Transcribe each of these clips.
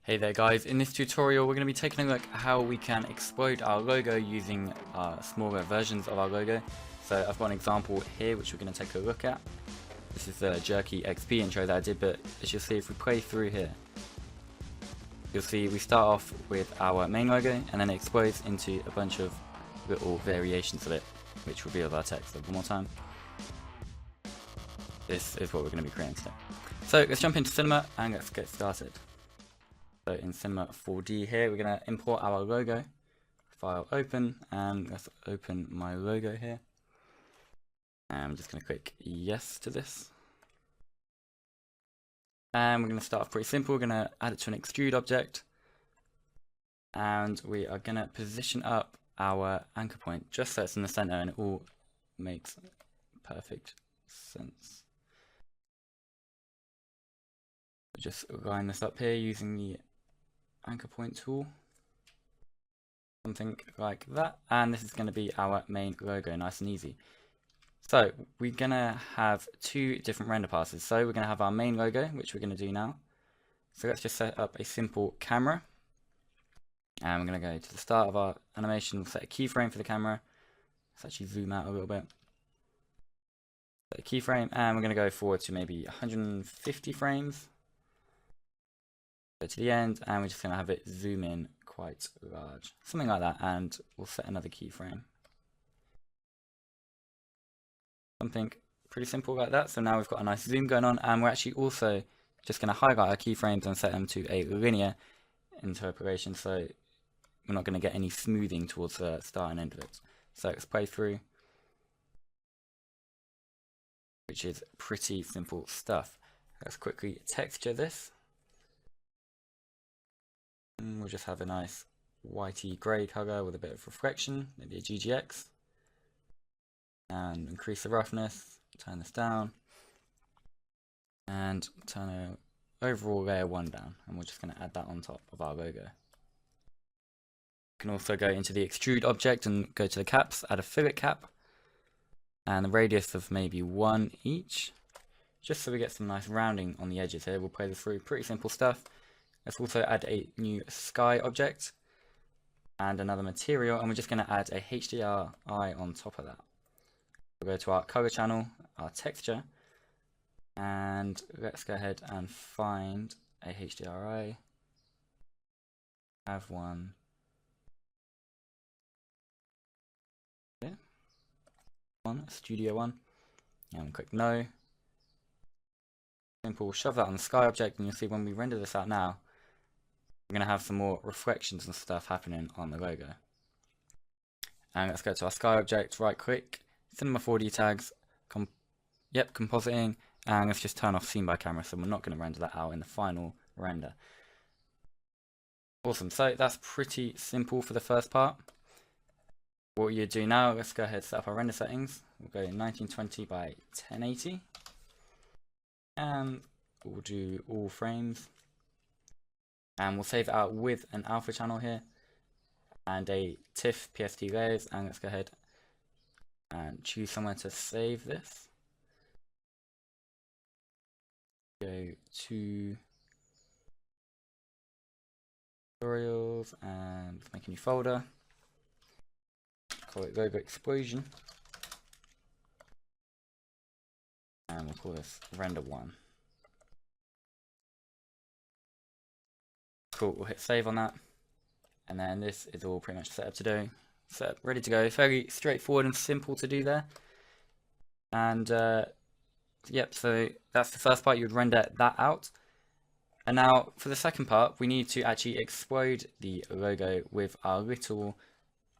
Hey there guys, in this tutorial we're going to be taking a look at how we can explode our logo using smaller versions of our logo. So I've got an example here which we're going to take a look at. This is the Georgiiou XP intro that I did, but as you'll see if we play through here, you'll see we start off with our main logo and then it explodes into a bunch of little variations of it which reveal our text. So one more time. This is what we're going to be creating today. So let's jump into Cinema and let's get started. So in Cinema 4D here, we're going to import our logo, file open, and let's open my logo here. And I'm just going to click yes to this. And we're going to start off pretty simple. We're going to add it to an extrude object. And we are going to position up our anchor point just so it's in the center and it all makes perfect sense. Just line this up here using the anchor point tool, something like that, and this is going to be our main logo, nice and easy. So we're going to have two different render passes. So we're going to have our main logo, which we're going to do now. So let's just set up a simple camera, and we're going to go to the start of our animation. We'll set a keyframe for the camera. Let's actually zoom out a little bit. Set a keyframe, and we're going to go forward to maybe 150 frames. Go to the end, and we're just going to have it zoom in quite large, something like that, and we'll set another keyframe. Something pretty simple like that. So now we've got a nice zoom going on, and we're actually also just going to highlight our keyframes and set them to a linear interpolation, so we're not going to get any smoothing towards the start and end of it. So let's play through, which is pretty simple stuff. Let's quickly texture this. And we'll just have a nice whitey grey colour with a bit of reflection, maybe a GGX, and increase the roughness, turn this down, and turn the overall layer 1 down, and we're just going to add that on top of our logo. You can also go into the extrude object and go to the caps, add a fillet cap, and the radius of maybe 1 each, just so we get some nice rounding on the edges here. We'll play this through, pretty simple stuff. Let's also add a new sky object and another material, and we're just going to add a HDRI on top of that. We'll go to our color channel, our texture, and let's go ahead and find a HDRI. Have one here, Studio One, and click no. Simple, shove that on the sky object, and you'll see when we render this out now, we're going to have some more reflections and stuff happening on the logo. And let's go to our sky object, right click, Cinema 4D tags, compositing, and let's just turn off scene by camera, so we're not going to render that out in the final render. Awesome, so that's pretty simple for the first part. What you do now, let's go ahead and set up our render settings. We'll go 1920 by 1080, and we'll do all frames. And we'll save it out with an alpha channel here and a TIFF PST layers, and let's go ahead and choose somewhere to save this. Go to tutorials and make a new folder. Call it Logo Explosion. And we'll call this Render 1. Cool, we'll hit save on that, and then this is all pretty much set up to do. Set up, ready to go. Fairly straightforward and simple to do there. And yep, so that's the first part. You would render that out. And now for the second part, we need to actually explode the logo with our little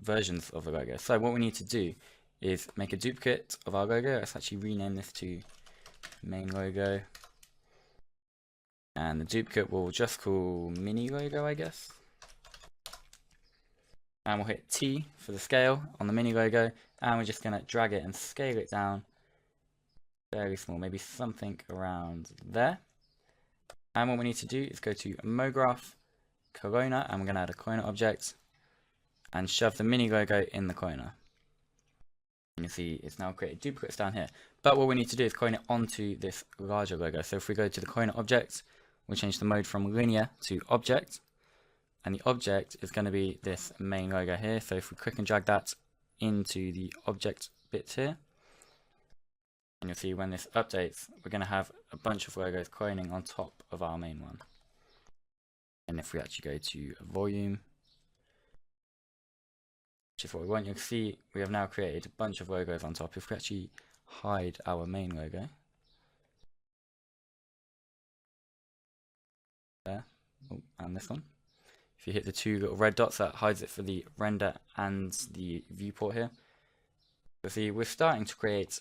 versions of the logo. So what we need to do is make a duplicate of our logo. Let's actually rename this to main logo. And the duplicate we'll just call mini logo, I guess. And we'll hit T for the scale on the mini logo, and we're just going to drag it and scale it down very small, maybe something around there. And what we need to do is go to MoGraph, Corona, and we're going to add a Corona object and shove the mini logo in the Corona. And you see it's now created duplicates down here. But what we need to do is coin it onto this larger logo. So if we go to the Corona object, we'll change the mode from linear to object. And the object is going to be this main logo here. So if we click and drag that into the object bit here, and you'll see when this updates, we're going to have a bunch of logos cloning on top of our main one. And if we actually go to volume, which is what we want, you'll see we have now created a bunch of logos on top. If we actually hide our main logo, there, oh, and this one, if you hit the two little red dots, that hides it for the render and the viewport here. You'll see we're starting to create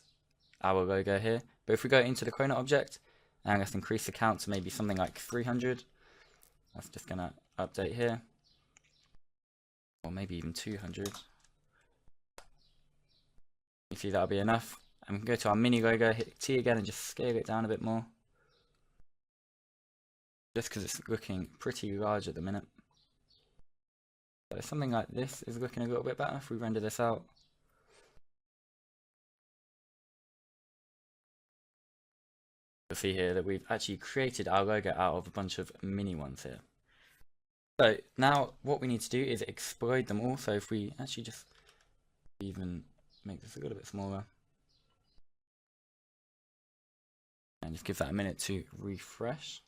our logo here, but if we go into the clone object and let's increase the count to maybe something like 300, that's just going to update here, or maybe even 200. You see that'll be enough, and we can go to our mini logo, hit T again and just scale it down a bit more, just because it's looking pretty large at the minute. So something like this is looking a little bit better if we render this out. You'll see here that we've actually created our logo out of a bunch of mini ones here. So now what we need to do is explode them all. So if we actually just even make this a little bit smaller and just give that a minute to refresh.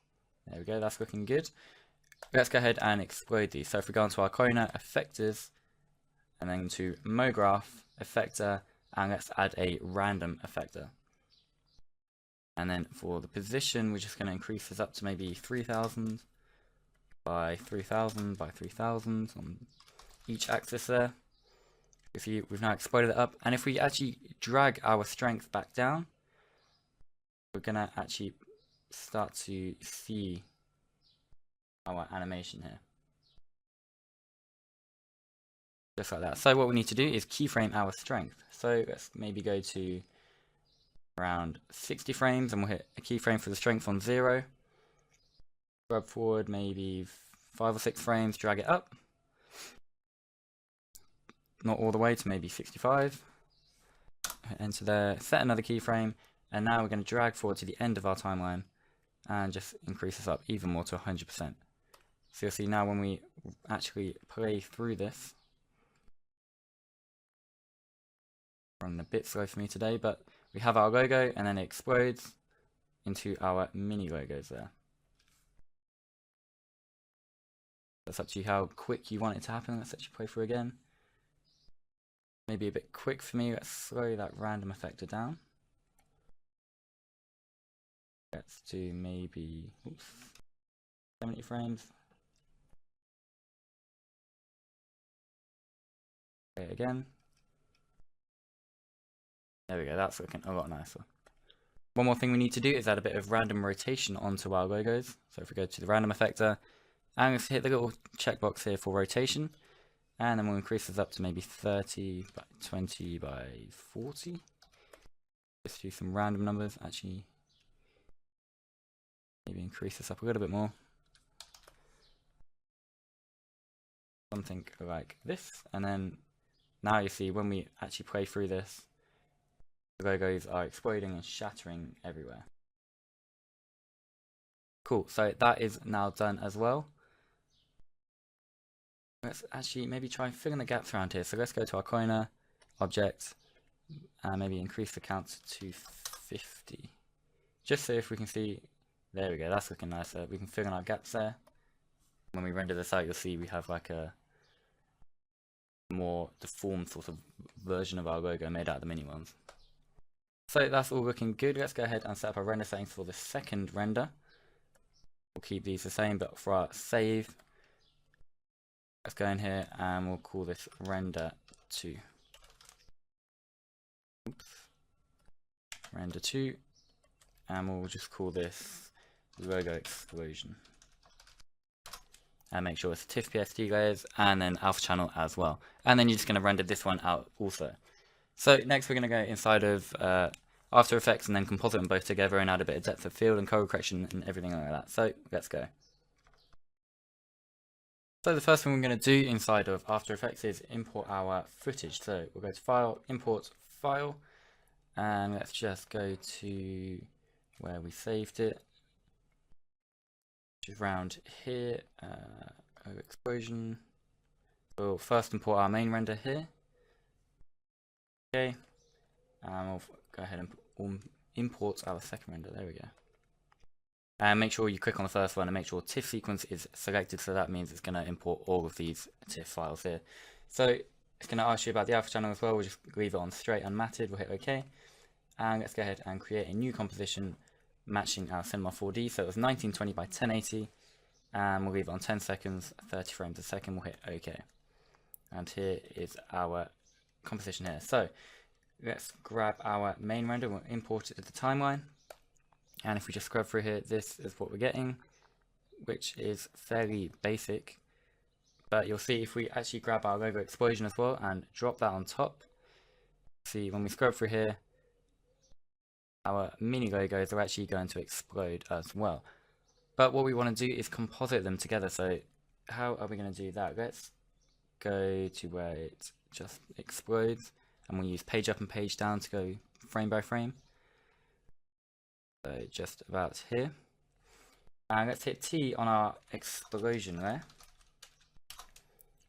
There we go, that's looking good. Let's go ahead and explode these. So if we go onto our cloner, effectors, and then to MoGraph, effector, and let's add a random effector. And then for the position, we're just going to increase this up to maybe 3000 by 3000 by 3000 on each axis there. You see, we've now exploded it up. And if we actually drag our strength back down, we're going to actually start to see our animation here. Just like that. So what we need to do is keyframe our strength. So let's maybe go to around 60 frames and we'll hit a keyframe for the strength on 0. Grab forward maybe 5 or 6 frames, drag it up. Not all the way to maybe 65. Enter there, set another keyframe, and now we're going to drag forward to the end of our timeline and just increase this up even more to 100%. So you'll see now when we actually play through this, running a bit slow for me today, but we have our logo and then it explodes into our mini logos there. That's up to you how quick you want it to happen. Let's actually play through again. Maybe a bit quick for me. Let's slow that random effector down. Let's do maybe 70 frames. Okay, again. There we go, that's looking a lot nicer. One more thing we need to do is add a bit of random rotation onto our logos. So if we go to the random effector, and let's hit the little checkbox here for rotation, and then we'll increase this up to maybe 30 by 20 by 40. Just do some random numbers, actually. Maybe increase this up a little bit more. Something like this, and then now you see when we actually play through this, the logos are exploding and shattering everywhere. Cool, so that is now done as well. Let's actually maybe try filling the gaps around here. So let's go to our cloner, object, and maybe increase the count to 50. Just so if we can see, there we go, that's looking nicer. We can fill in our gaps there. When we render this out, you'll see we have like a more deformed sort of version of our logo made out of the mini ones. So that's all looking good. Let's go ahead and set up our render settings for the second render. We'll keep these the same, but for our save, let's go in here and we'll call this render 2. Oops. Render 2, and we'll just call this logo explosion. And make sure it's TIFF PSD layers and then alpha channel as well. And then you're just going to render this one out also. So next we're going to go inside of After Effects and then composite them both together and add a bit of depth of field and color correction and everything like that. So let's go. So the first thing we're going to do inside of After Effects is import our footage. So we'll go to File, Import File, and let's just go to where we saved it. which is around here. Explosion. We'll first import our main render here. Okay, and we'll go ahead and import our second render. There we go. And make sure you click on the first one and make sure TIFF sequence is selected, so that means it's going to import all of these TIFF files here. So it's going to ask you about the alpha channel as well. We'll just leave it on straight unmatted. We'll hit OK. And let's go ahead and create a new composition matching our Cinema 4D. So it was 1920 by 1080. And we'll leave it on 10 seconds, 30 frames a second. We'll hit OK. And here is our composition here. So let's grab our main render. We'll import it to the timeline. And if we just scrub through here, this is what we're getting, which is fairly basic. But you'll see if we actually grab our logo explosion as well and drop that on top, see when we scrub through here, our mini logos are actually going to explode as well. But what we want to do is composite them together. So how are we going to do that? Let's go to where it just explodes, and we'll use page up and page down to go frame by frame. So just about here. And let's hit T on our explosion there.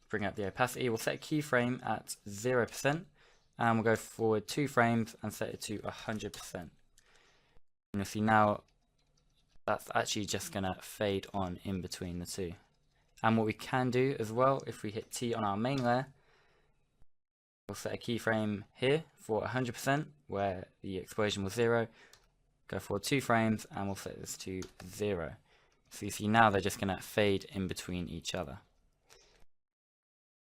Bring up the opacity. We'll set a keyframe at 0%, and we'll go forward 2 frames and set it to 100%. And you'll see now that's actually just going to fade on in between the two. And what we can do as well, if we hit T on our main layer, we'll set a keyframe here for 100%, where the explosion was 0. Go forward 2 frames, and we'll set this to 0. So you see now they're just going to fade in between each other.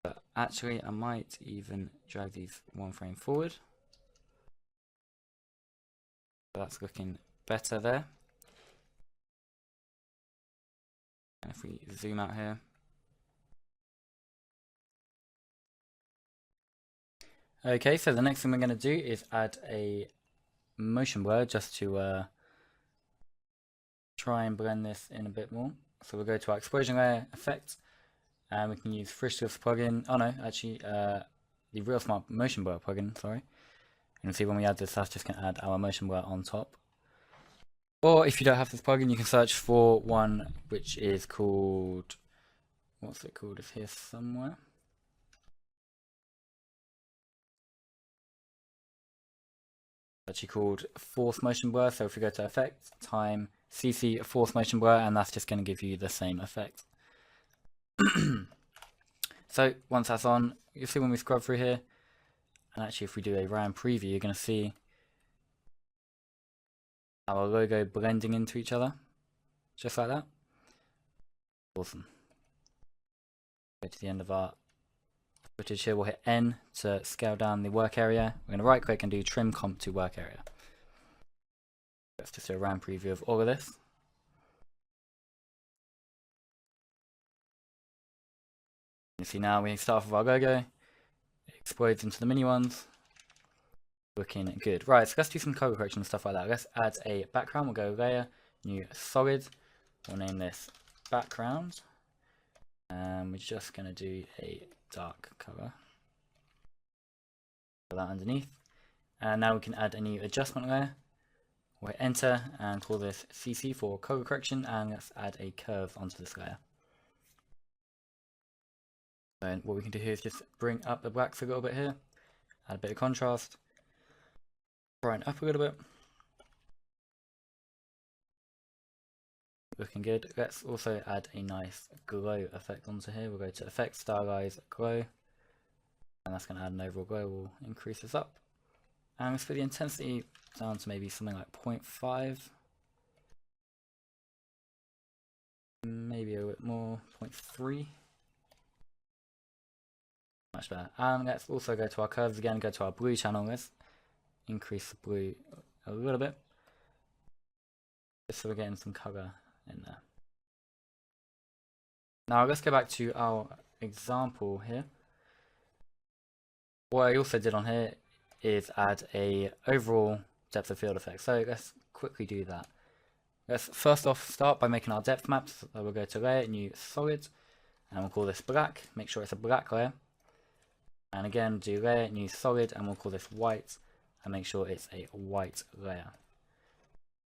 But actually, I might even drag these 1 frame forward. So that's looking better there. And if we zoom out here, okay, so the next thing we're going to do is add a motion blur just to try and blend this in a bit more. So we'll go to our explosion layer, effect, and we can use Frisch's plugin. Oh no, actually the Real Smart motion blur plugin, sorry. And see when we add this, that's just going to add our motion blur on top. Or if you don't have this plugin, you can search for one which is called, what's it called? It's here somewhere. Actually called force motion blur. So if we go to effect, time, CC force motion blur, and that's just going to give you the same effect. So once that's on, you'll see when we scrub through here, and actually if we do a RAM preview, you're going to see our logo blending into each other, just like that. Awesome. Go to the end of our footage here, we'll hit N to scale down the work area. We're going to right click and do trim comp to work area. Let's just do a RAM preview of all of this. You see now we start off with our logo, it explodes into the mini ones. Looking good. Right, so let's do some color correction and stuff like that. Let's add a background. We'll go layer, new solid. We'll name this background. And we're just going to do a dark color. Put that underneath. And now we can add a new adjustment layer. We'll hit enter and call this CC for color correction. And let's add a curve onto this layer. And what we can do here is just bring up the blacks a little bit here. Add a bit of contrast. Brighten up a little bit. Looking good. Let's also add a nice glow effect onto here. We'll go to effect, stylize, glow, and that's going to add an overall glow. We'll increase this up, and let's put the intensity down to maybe something like 0.5, maybe a bit more, 0.3. Much better. And let's also go to our curves again. Go to our blue channel. Let's increase the blue a little bit, just so we're getting some color in there. Now let's go back to our example here. What I also did on here is add a overall depth of field effect. So let's quickly do that. Let's first off start by making our depth maps. So we'll go to layer, new solid, and we'll call this black. Make sure it's a black layer. And again, do layer, new solid, and we'll call this white. And make sure it's a white layer.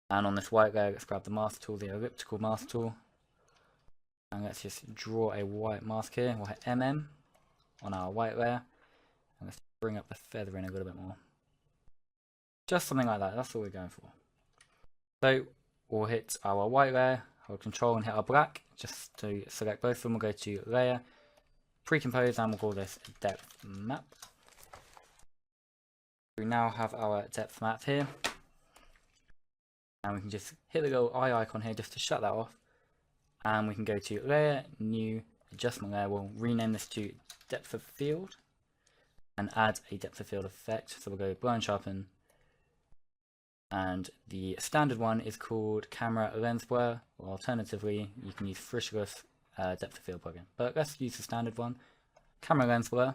And on this white layer, let's grab the master tool, the elliptical master tool. And let's just draw a white mask here. We'll hit MM on our white layer. And let's bring up the feather in a little bit more. Just something like that. That's all we're going for. So we'll hit our white layer, hold Control and hit our black. Just to select both of them, we'll go to Layer, Pre-compose, and we'll call this Depth Map. We now have our depth map here. And we can just hit the little eye icon here just to shut that off. And we can go to Layer, New, Adjustment Layer. We'll rename this to Depth of Field and add a depth of field effect. So we'll go Blur and Sharpen. And the standard one is called Camera Lens Blur, or alternatively, you can use Frictionless Depth of Field plugin. But let's use the standard one, Camera Lens Blur.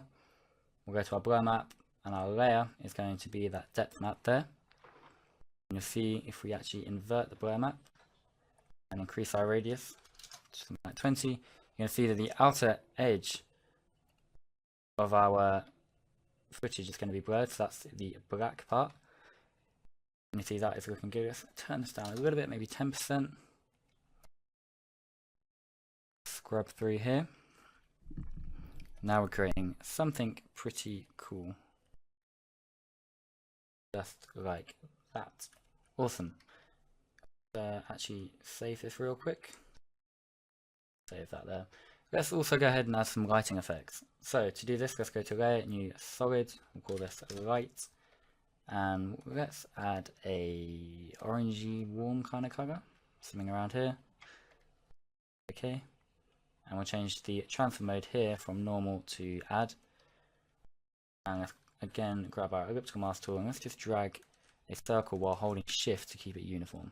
We'll go to our blur map, and our layer is going to be that depth map there. And you'll see if we actually invert the blur map and increase our radius to something like 20, you're going to see that the outer edge of our footage is going to be blurred, so that's the black part. And you see that is looking good. Let's turn this down a little bit, maybe 10%. Scrub through here. Now we're creating something pretty cool. Just like that. Awesome. Actually save this real quick. Save that there. Let's also go ahead and add some lighting effects. So to do this, let's go to Layer, New, Solid. We'll call this Light. And let's add a orangey warm kind of color, something around here. Okay, and we'll change the transfer mode here from normal to add. And let's again grab our elliptical mask tool and let's just drag a circle while holding shift to keep it uniform.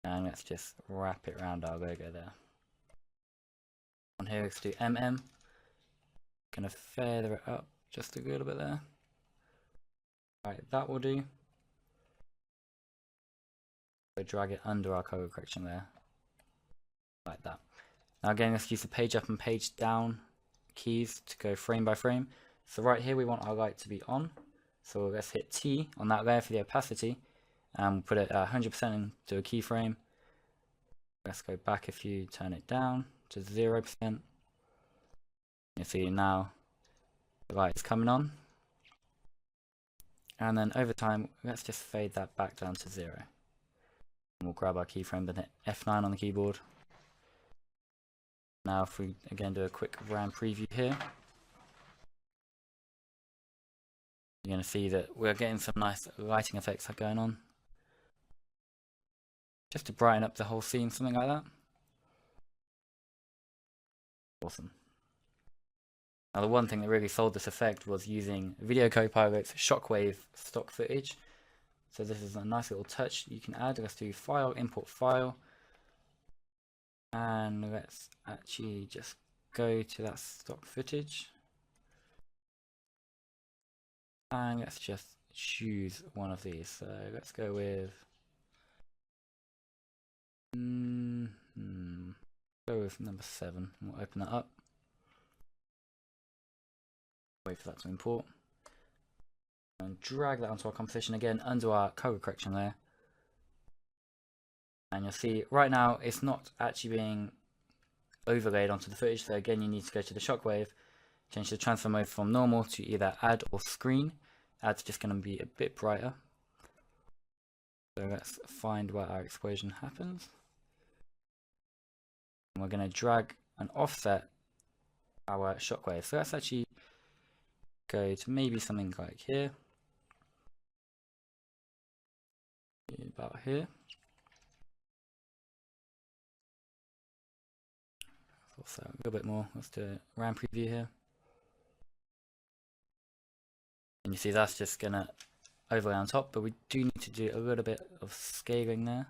And let's just wrap it around our logo there. On here, let's do MM. Gonna feather it up just a little bit there. Right, that will do. So drag it under our color correction there, like that. Now again, let's use the page up and page down keys to go frame by frame. So right here we want our light to be on. So let's hit T on that layer for the opacity, and we'll put it at 100% into a keyframe. Let's go back a few, turn it down to 0%. You see now the light is coming on. And then over time, let's just fade that back down to 0. And we'll grab our keyframe and hit F9 on the keyboard. Now if we again do a quick RAM preview here, you're going to see that we're getting some nice lighting effects going on. Just to brighten up the whole scene, something like that. Awesome. Now the one thing that really sold this effect was using Video Copilot's shockwave stock footage. So this is a nice little touch you can add. Let's do File, Import File. And let's actually just go to that stock footage. And let's just choose one of these. So let's go with... go with number 7. We'll open that up. Wait for that to import. And drag that onto our composition again under our color correction layer. And you'll see right now it's not actually being overlaid onto the footage. So again, you need to go to the shockwave, change the transfer mode from normal to either add or screen. Add's just going to be a bit brighter. So let's find where our explosion happens. And we're going to drag and offset our shockwave. So let's actually go to maybe something like here. About here. Also a little bit more. Let's do a RAM preview here. And you see that's just gonna overlay on top, but we do need to do a little bit of scaling there.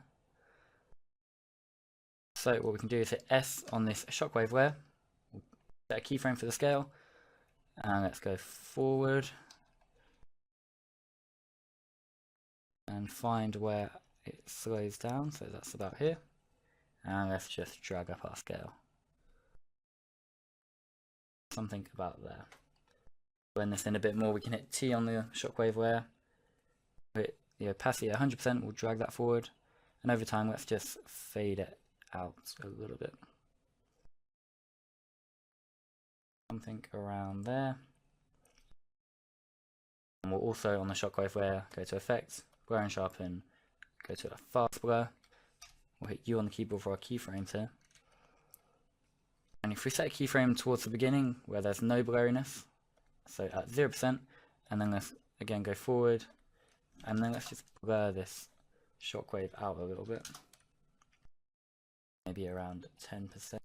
So what we can do is hit S on this shockwave layer. We'll set a keyframe for the scale. And let's go forward. And find where it slows down. So that's about here. And let's just drag up our scale. Something about there. Blend this in a bit more, we can hit T on the shockwave layer. Hit the opacity at 100%, we'll drag that forward. And over time, let's just fade it out a little bit. something around there. And we'll also, on the shockwave layer, go to Effects, Blur and Sharpen, go to a Fast Blur. We'll hit U on the keyboard for our keyframes here. And if we set a keyframe towards the beginning where there's no blurriness, so at 0%, and then let's again go forward, and then let's just blur this shockwave out a little bit, maybe around 10%.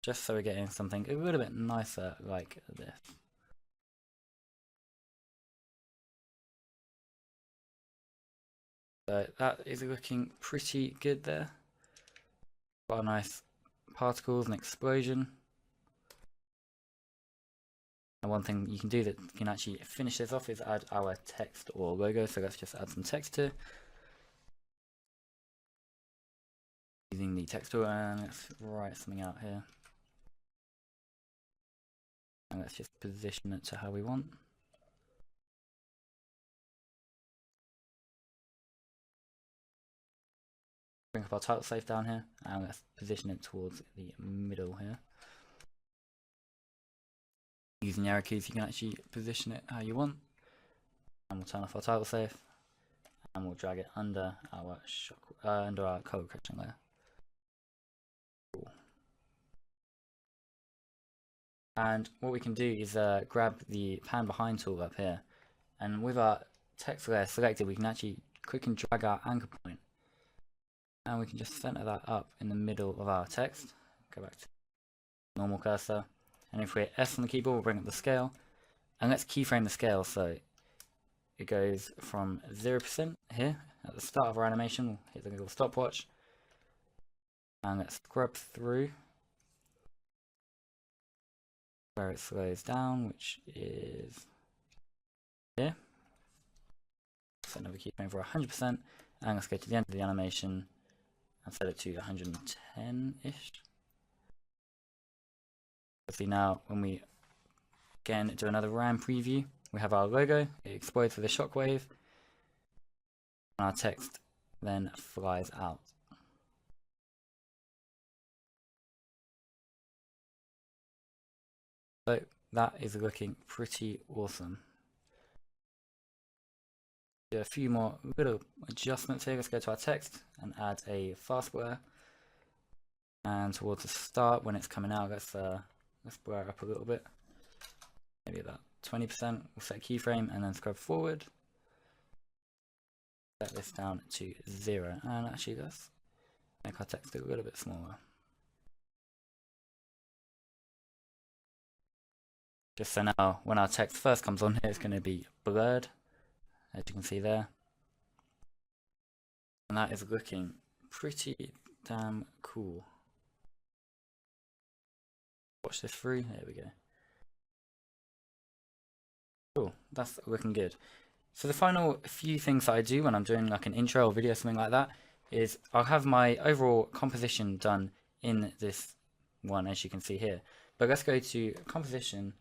Just so we're getting something a little bit nicer like this. So that is looking pretty good there. Got a nice particles and explosion. And one thing you can do that can actually finish this off is add our text or logo. So let's just add some text here. Using the text tool, and let's write something out here. And let's just position it to how we want. Bring up our title safe down here, and let's position it towards the middle here. Using the arrow keys, you can actually position it how you want. And we'll turn off our title safe, and we'll drag it under our under our color correction layer. Cool. And what we can do is grab the pan behind tool up here, and with our text layer selected, we can actually click and drag our anchor point. And we can just center that up in the middle of our text. Go back to normal cursor. And if we hit S on the keyboard, we'll bring up the scale. And let's keyframe the scale so it goes from 0% here at the start of our animation. We'll hit the little stopwatch. And let's scrub through where it slows down, which is here. Set another keyframe for 100%. And let's go to the end of the animation and set it to 110-ish. See now, when we again do another RAM preview, we have our logo, it explodes with a shockwave, and our text then flies out. So that is looking pretty awesome. Do a few more little adjustments here. Let's go to our text and add a fast blur. And towards the start, when it's coming out, let's blur it up a little bit. Maybe about 20%. We'll set a keyframe and then scrub forward. Set this down to 0. And actually, let's make our text a little bit smaller. Just so now, when our text first comes on here, it's going to be blurred, as you can see there. And that is looking pretty damn cool. Watch this through. There we go. Cool. That's looking good. So the final few things that I do when I'm doing like an intro or video, something like that, is I'll have my overall composition done in this one, as you can see here. But let's go to composition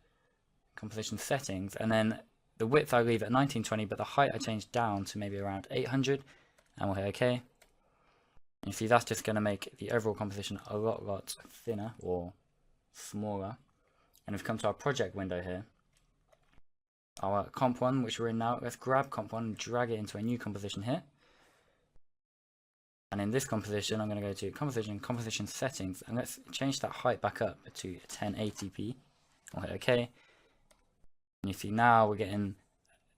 settings, and then the width I leave at 1920, but the height I change down to maybe around 800, and we'll hit OK. And you see that's just going to make the overall composition a lot thinner or smaller. And if we come to our project window here, our comp one, which we're in now, let's grab comp one and drag it into a new composition here. And in this composition, I'm going to go to composition settings, and let's change that height back up to 1080p. I'll hit OK. And you see now we're getting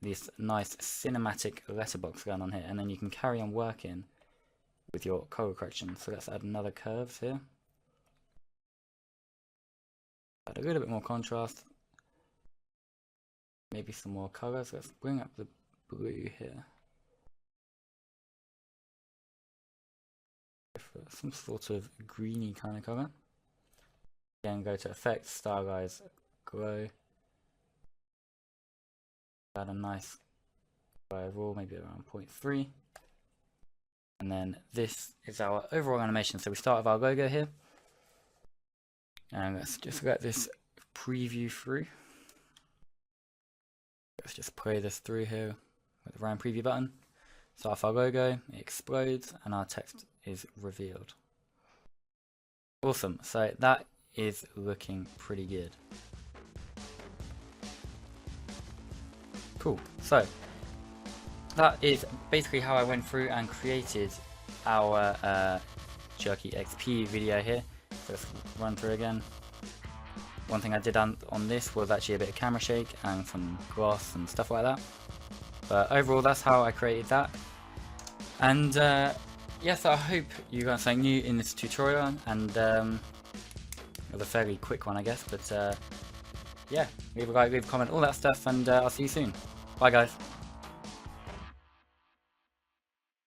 this nice cinematic letterbox going on here, and then you can carry on working with your color correction. So let's add another curves here. Add a little bit more contrast. Maybe some more colors. Let's bring up the blue here. Some sort of greeny kind of color. Again, go to Effects, Stylize, Glow. Add a nice overall, maybe around 0.3. And then this is our overall animation. So we start with our logo here. And let's just let this preview through. Let's just play this through here with the RAM preview button. Start off our logo, it explodes, and our text is revealed. Awesome, so that is looking pretty good. Cool, so that is basically how I went through and created our Georgiiou XP video here. So let's run through again. One thing I did on this was actually a bit of camera shake and some gloss and stuff like that. But overall, that's how I created that. And yes, I hope you got something new in this tutorial, and it was a fairly quick one, I guess. But yeah, leave a like, leave a comment, all that stuff, and I'll see you soon. Bye, guys.